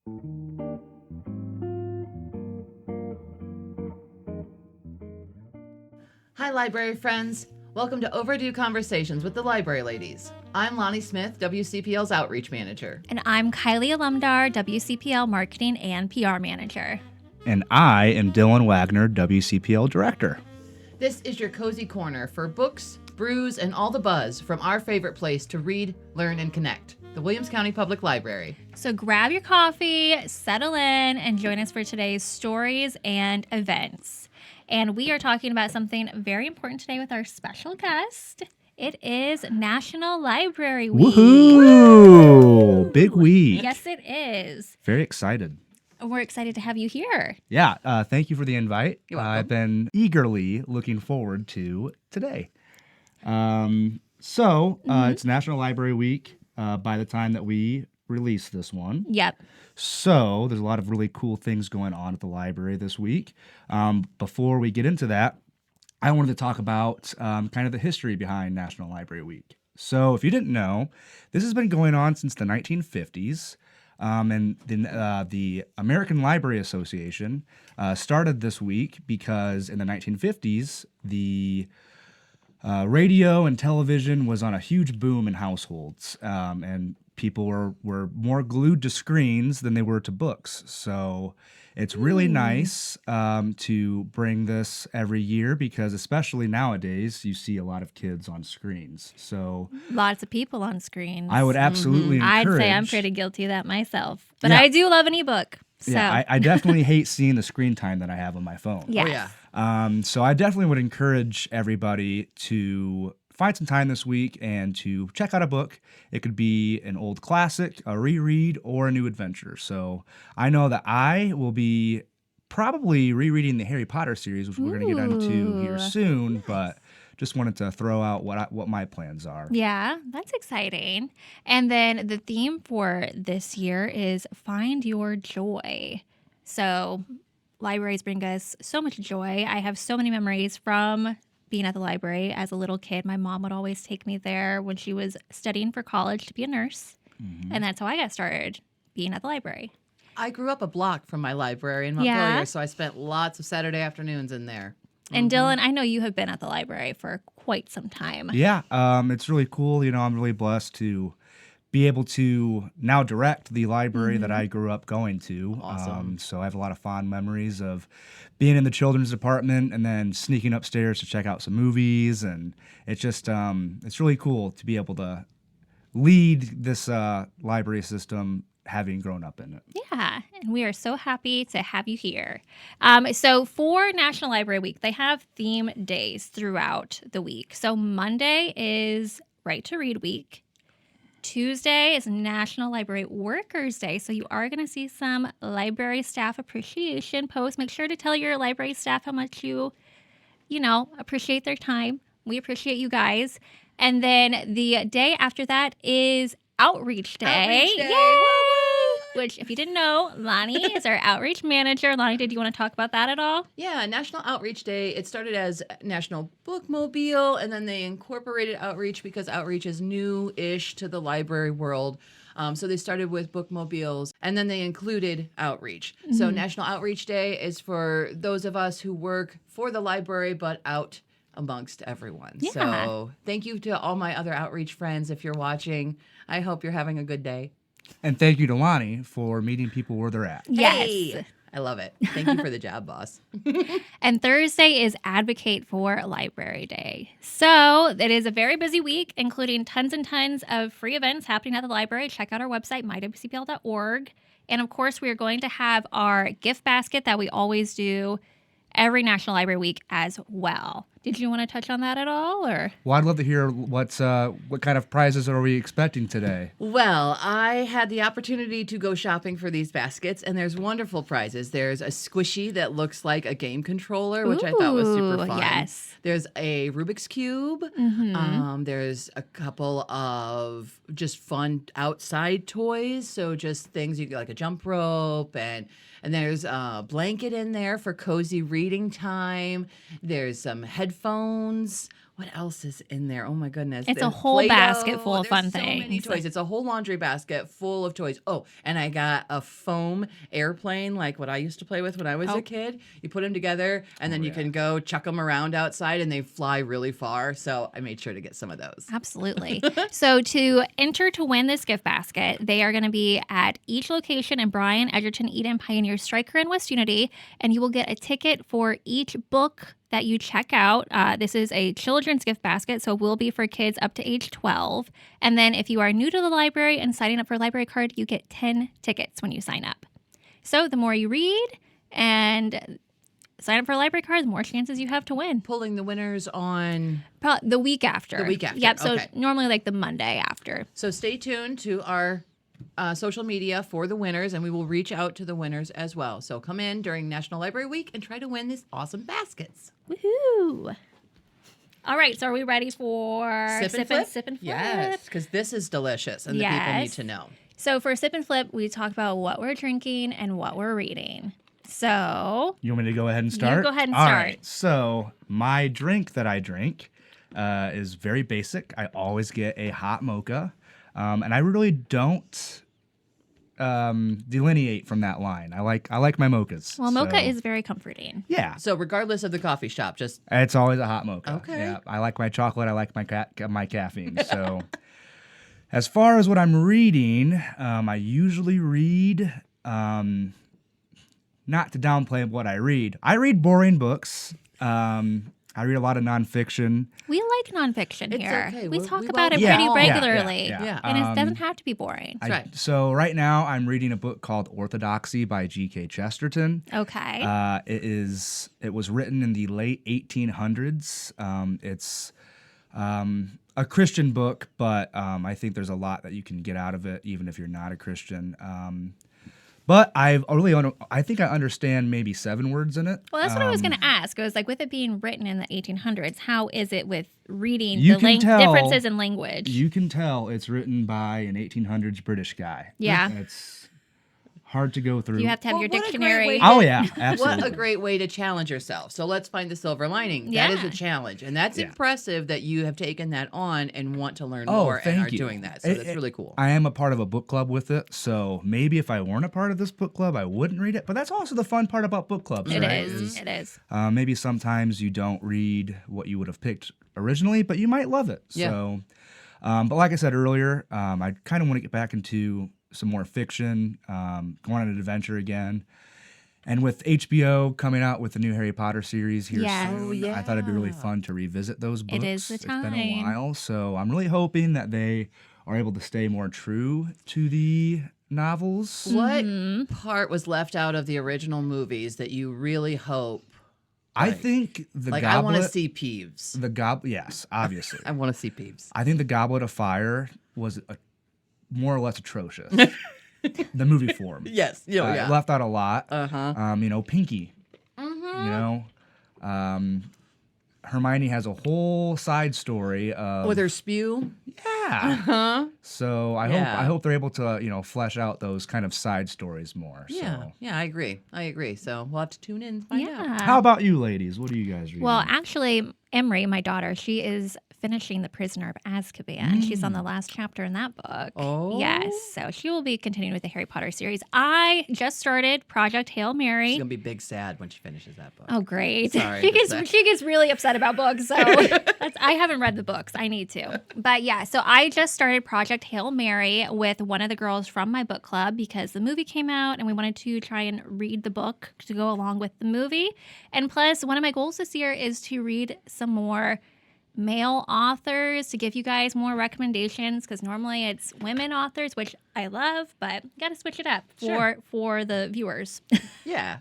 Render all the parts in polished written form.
Hi, library friends. Welcome to Overdue Conversations with the Library Ladies. I'm Lonnie Smith, WCPL's Outreach Manager. And I'm Kylie Alumdar, WCPL Marketing and PR Manager. And I am Dylan Wagner, WCPL Director. This is your cozy corner for books, brews, and all the buzz from our favorite place to read, learn, and connect, the Williams County Public Library. So grab your coffee, settle in, and join us for today's stories and events. And we are talking about something very important today with our special guest. It is National Library Week. Woohoo! Big week. Yes, it is. Very excited. We're excited to have you here. Yeah, thank you for the invite. You're welcome. I've been eagerly looking forward to today. It's National Library Week by the time that we release this one. Yep. So there's a lot of really cool things going on at the library this week. Before we get into that, I wanted to talk about kind of the history behind National Library Week. So if you didn't know, this has been going on since the 1950s. And the American Library Association started this week because in the 1950s, the radio and television was on a huge boom in households, and people were more glued to screens than they were to books. So it's really nice to bring this every year because especially nowadays, you see a lot of kids on screens. So Lots of people on screens. I would absolutely I'd encourage. say I'm pretty guilty of that myself. But Yeah. I do love an ebook. So. Yeah, I definitely hate seeing the screen time that I have on my phone. Yes. Oh, yeah. So I definitely would encourage everybody to find some time this week and to check out a book. It could be an old classic, a reread, or a new adventure. So I know that I will be probably rereading the Harry Potter series, which we're going to get into here soon, but just wanted to throw out what my plans are. Yeah, that's exciting. And then the theme for this year is Find Your Joy. So libraries bring us so much joy. I have so many memories from being at the library as a little kid. My mom would always take me there when she was studying for college to be a nurse. And that's how I got started being at the library. I grew up a block from my library in Yeah. Montpelier, so I spent lots of Saturday afternoons in there. And Dylan, I know you have been at the library for quite some time. Yeah, it's really cool. You know, I'm really blessed to be able to now direct the library that I grew up going to. Awesome. So I have a lot of fond memories of being in the children's department and then sneaking upstairs to check out some movies. And it's just, it's really cool to be able to lead this library system having grown up in it. Yeah, and we are so happy to have you here. So for National Library Week, they have theme days throughout the week. So Monday is Right to Read Week. Tuesday is National Library Workers Day, so you are going to see some library staff appreciation posts. Make sure to tell your library staff how much you appreciate their time. We appreciate you guys. And then the day after that is Outreach Day. Outreach Day. Yay! Which, if you didn't know, Lonnie is our outreach manager. Lonnie, did you want to talk about that at all? Yeah, National Outreach Day. It started as National Bookmobile, and then they incorporated outreach because outreach is new-ish to the library world. So they started with bookmobiles, and then they included outreach. So National Outreach Day is for those of us who work for the library, but out amongst everyone. Yeah. So thank you to all my other outreach friends if you're watching. I hope you're having a good day. And thank you to Lonnie for meeting people where they're at. Yes. Hey, I love it. Thank you for the job, boss. And Thursday is Advocate for Library Day. So it is a very busy week, including tons and tons of free events happening at the library. Check out our website, mywcpl.org. And of course, we are going to have our gift basket that we always do every National Library Week as well. Did you want to touch on that at all, or? Well, I'd love to hear what kind of prizes are we expecting today? Well, I had the opportunity to go shopping for these baskets, and there's wonderful prizes. There's a squishy that looks like a game controller, which I thought was super Ooh, fun. yes. There's a Rubik's Cube. There's a couple of just fun outside toys, so just things you get, like a jump rope, and there's a blanket in there for cozy reading time. There's some headphones What else is in there? Oh my goodness. It's a There's whole Play-Doh. basket full of There's fun so many things. toys. It's a whole laundry basket full of toys. Oh, and I got a foam airplane like what I used to play with when I was a kid. You put them together and then you can go chuck them around outside and they fly really far. So I made sure to get some of those. Absolutely. So to enter to win this gift basket, they are going to be at each location in Bryan, Edgerton, Eden, Pioneer, Stryker, and West Unity, and you will get a ticket for each book that you check out. This is a children's gift basket, so it will be for kids up to age 12. And then if you are new to the library and signing up for a library card, you get 10 tickets when you sign up. So the more you read and sign up for a library card, the more chances you have to win. Pulling the winners on. The week after. The week after, Yep, so okay. normally like the Monday after. So stay tuned to our social media for the winners, and we will reach out to the winners as well. So come in during National Library Week and try to win these awesome baskets. Woohoo! All right, so are we ready for Sip and flip? Sip and flip? Yes, because this is delicious, and the people need to know. So for Sip and Flip, we talk about what we're drinking and what we're reading. So You want me to go ahead and start? go ahead and All start. right. So my drink that I drink is very basic. I always get a hot mocha, and I really don't delineate from that line. I like my mochas. well, mocha So, is very comforting. yeah. So regardless of the coffee shop, just It's always a hot mocha. Okay. Yeah, I like my chocolate. I like my caffeine. So, as far as what I'm reading, I usually read. Not to downplay what I read boring books. I read a lot of nonfiction. We like nonfiction It's here. okay. We We- talk we about it welcome pretty it all. regularly. Yeah. And it doesn't have to be boring. So right now I'm reading a book called Orthodoxy by G.K. Chesterton. Okay. It was written in the late 1800s. It's a Christian book, but I think there's a lot that you can get out of it, even if you're not a Christian. But I think I understand maybe 7 words in it. Well, that's what I was going to ask. It was like, with it being written in the 1800s, how is it with reading You the can tell- differences in language? You can tell it's written by an 1800s British guy. Yeah. It's hard to go through. You have to have Well, your what a great dictionary. way Oh yeah, absolutely. what a great way to challenge yourself. So let's find the silver lining. That is Yeah. a challenge. And that's Yeah. impressive that you have taken that on and want to learn Oh, more and thank are you. doing that. So that's really cool. I am a part of a book club with it, so maybe if I weren't a part of this book club, I wouldn't read it. But that's also the fun part about book clubs, It right? is. It is. Maybe sometimes you don't read what you would have picked originally, but you might love it. Yeah. So, but like I said earlier, I kind of want to get back into some more fiction, go on an adventure again. And with HBO coming out with the new Harry Potter series here Yes. soon, Oh, yeah. I thought it'd be really fun to revisit those books. It is the It's been a time. while, so I'm really hoping that they are able to stay more true to the novels. What part was left out of the original movies that you really hope? I Like- think the Like, Goblet. I want to see Peeves. Yes, obviously. I want to see Peeves. I think the Goblet of Fire was more or less atrocious. The movie form. Yes. It left out a lot. Uh-huh. Pinky. Hermione has a whole side story of With her spew. yeah. Huh? So I Yeah. hope they're able to flesh out those kind of side stories more. Yeah. So. Yeah, I agree. So we'll have to tune in and find out. Yeah. How about you, ladies? What are you guys reading? Well, actually, Emery, my daughter, she is finishing The Prisoner of Azkaban. She's on the last chapter in that book. Oh. Yes. So she will be continuing with the Harry Potter series. I just started Project Hail Mary. She's gonna be big sad when she finishes that book. Oh, great. Sorry, she but that- gets really upset about books. So I haven't read the books. I need to. But yeah, so I just started Project Hail Mary with one of the girls from my book club because the movie came out and we wanted to try and read the book to go along with the movie. And plus, one of my goals this year is to read some more male authors to give you guys more recommendations because normally it's women authors, which I love, but got to switch it up for the viewers. Yeah.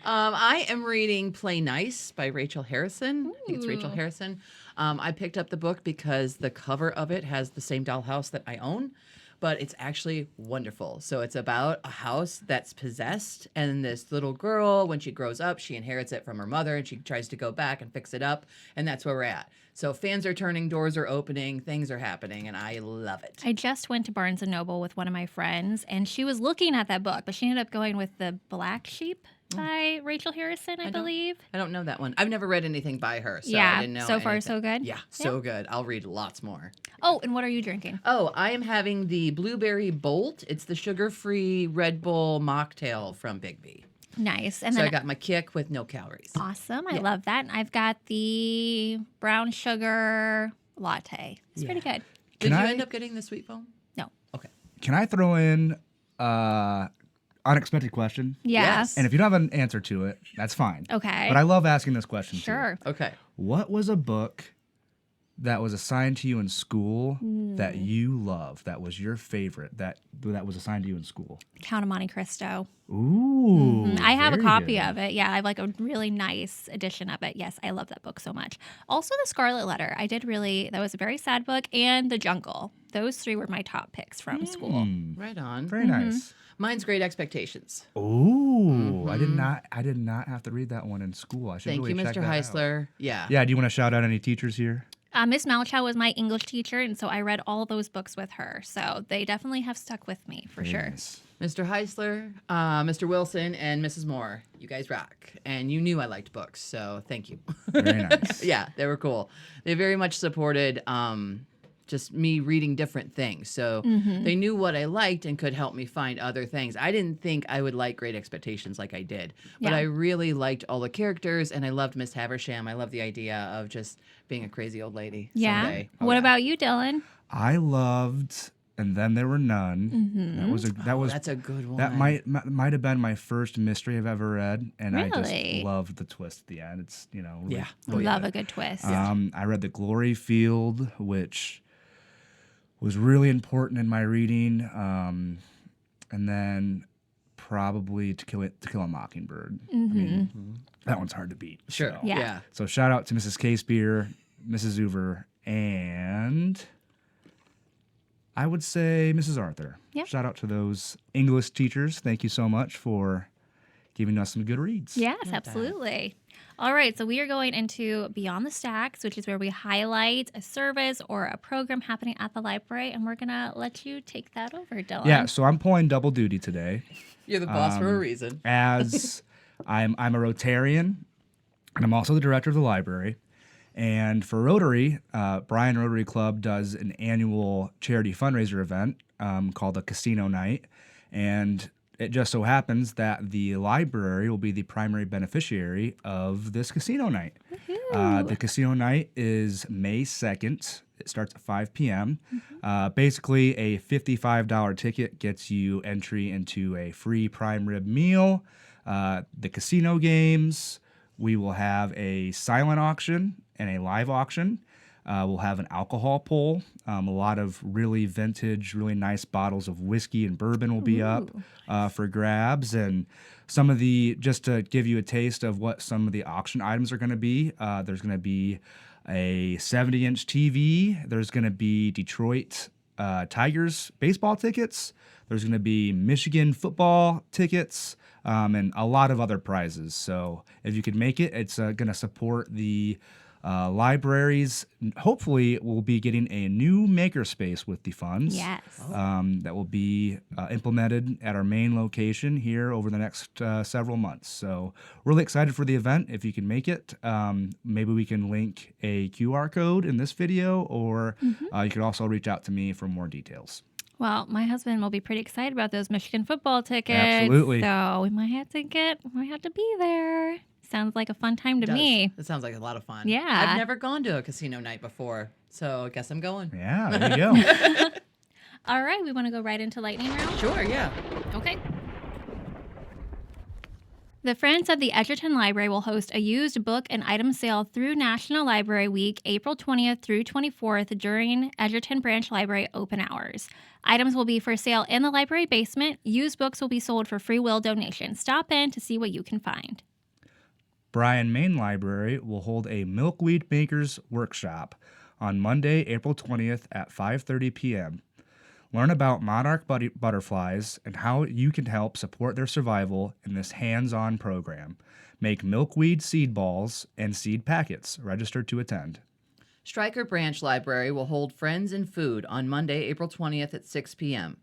I am reading Play Nice by Rachel Harrison. I think it's Rachel Harrison. I picked up the book because the cover of it has the same dollhouse that I own, but it's actually wonderful. So it's about a house that's possessed, and this little girl, when she grows up, she inherits it from her mother, and she tries to go back and fix it up, and that's where we're at. So fans are turning, doors are opening, things are happening, and I love it. I just went to Barnes & Noble with one of my friends, and she was looking at that book, but she ended up going with the Black Sheep. by Rachel Harrison, I believe. I don't know that one. I've never read anything by her, so Yeah, I didn't know so far anything. so good. Yeah, so good. I'll read lots more. Oh, and what are you drinking? Oh, I am having the Blueberry Bolt. It's the sugar-free Red Bull mocktail from Big B. Nice. And So then I got my kick with no calories. awesome. I love that. And I've got the brown sugar latte. It's pretty good. Did Can you I- end up getting the sweet foam? No. Okay. Can I throw in unexpected question? Yeah. Yes. And if you don't have an answer to it, that's fine. Okay. But I love asking this question too. Sure. Okay. What was a book that was assigned to you in school that you love, that was your favorite, that was assigned to you in school? Count of Monte Cristo. Ooh. I have a very copy good. of it. Yeah, I have like a really nice edition of it. Yes, I love that book so much. Also, The Scarlet Letter. That was a very sad book. And The Jungle. Those three were my top picks from school. Right on. Very nice. Mine's Great Expectations. Ooh, I did not have to read that one in school. I should Thank really you, check Mr. that out. Heisler. Yeah. Yeah, do you want to shout out any teachers here? Miss Malchow was my English teacher, and so I read all those books with her. So they definitely have stuck with me for sure. Nice. Mr. Heisler, Mr. Wilson, and Mrs. Moore. You guys rock. And you knew I liked books, so thank you. Very nice. Yeah, they were cool. They very much supported just me reading different things. So they knew what I liked and could help me find other things. I didn't think I would like Great Expectations like I did, but Yeah. I really liked all the characters, and I loved Miss Haversham. I love the idea of just being a crazy old lady Yeah. someday. Oh, What yeah. about you, Dylan? I loved And Then There Were None. That was That's a good one. that might have been my first mystery I've ever read, and I Really? just loved the twist at the end. It's really, Yeah. really Love good. a good twist. I read The Glory Field, which was really important in my reading, and then probably To Kill a Mockingbird. I mean, that one's hard to beat. Sure. So. Yeah. Yeah. So shout out to Mrs. Casebeer, Mrs. Hoover, and I would say Mrs. Arthur. Yep. Shout out to those English teachers. Thank you so much for giving us some good reads. Yes, absolutely. All right, so we are going into Beyond the Stacks, which is where we highlight a service or a program happening at the library, and we're going to let you take that over, Dylan. Yeah, so I'm pulling double duty today, You're the boss for a reason. as I'm a Rotarian, and I'm also the director of the library. And for Rotary, Bryan Rotary Club does an annual charity fundraiser event called the Casino Night, and it just so happens that the library will be the primary beneficiary of this casino night. The casino night is May 2nd. It starts at 5 p.m. Basically, a $55 ticket gets you entry into a free prime rib meal, the casino games. We will have a silent auction and a live auction. We'll have an alcohol pull. A lot of really vintage, really nice bottles of whiskey and bourbon will be up for grabs. And some of just to give you a taste of what some of the auction items are going to be, there's going to be a 70-inch TV. There's going to be Detroit Tigers baseball tickets. There's going to be Michigan football tickets. And a lot of other prizes. So if you could make it, it's going to support the libraries. Hopefully, we'll be getting a new makerspace with the funds. Yes. That will be implemented at our main location here over the next several months. So really excited for the event. If you can make it, maybe we can link a QR code in this video, or you could also reach out to me for more details. Well, my husband will be pretty excited about those Michigan football tickets. Absolutely. So we might have to be there. Sounds like a fun time to me. It sounds like a lot of fun. Yeah. I've never gone to a casino night before, so I guess I'm going. Yeah, there you go. All right, we want to go right into lightning round? Sure, yeah. Okay. The Friends of the Edgerton Library will host a used book and item sale through National Library Week, April 20th through 24th during Edgerton Branch Library open hours. Items will be for sale in the library basement. Used books will be sold for free will donation. Stop in to see what you can find. Bryan Main Library will hold a Milkweed Makers Workshop on Monday, April 20th at 5:30 p.m. Learn about monarch butterflies and how you can help support their survival in this hands-on program. Make milkweed seed balls and seed packets. Register to attend. Stryker Branch Library will hold Friends and Food on Monday, April 20th at 6 p.m.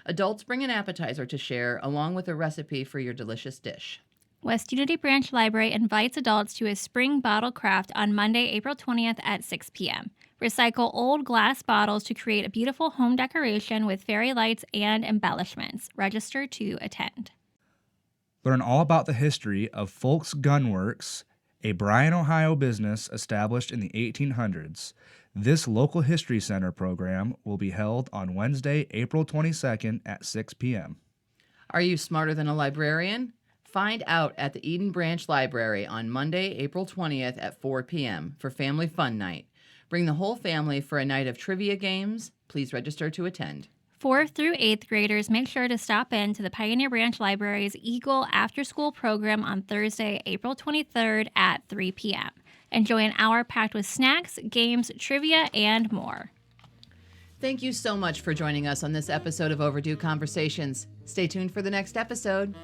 Adults bring an appetizer to share along with a recipe for your delicious dish. West Unity Branch Library invites adults to a spring bottle craft on Monday, April 20th at 6 p.m. Recycle old glass bottles to create a beautiful home decoration with fairy lights and embellishments. Register to attend. Learn all about the history of Folks Gun Works, a Bryan, Ohio business established in the 1800s. This local history center program will be held on Wednesday, April 22nd at 6 p.m. Are you smarter than a librarian? Find out at the Eden Branch Library on Monday, April 20th at 4 p.m. for Family Fun Night. Bring the whole family for a night of trivia games. Please register to attend. 4th through 8th graders, make sure to stop in to the Pioneer Branch Library's Eagle After School program on Thursday, April 23rd at 3 p.m. Enjoy an hour packed with snacks, games, trivia, and more. Thank you so much for joining us on this episode of Overdue Conversations. Stay tuned for the next episode.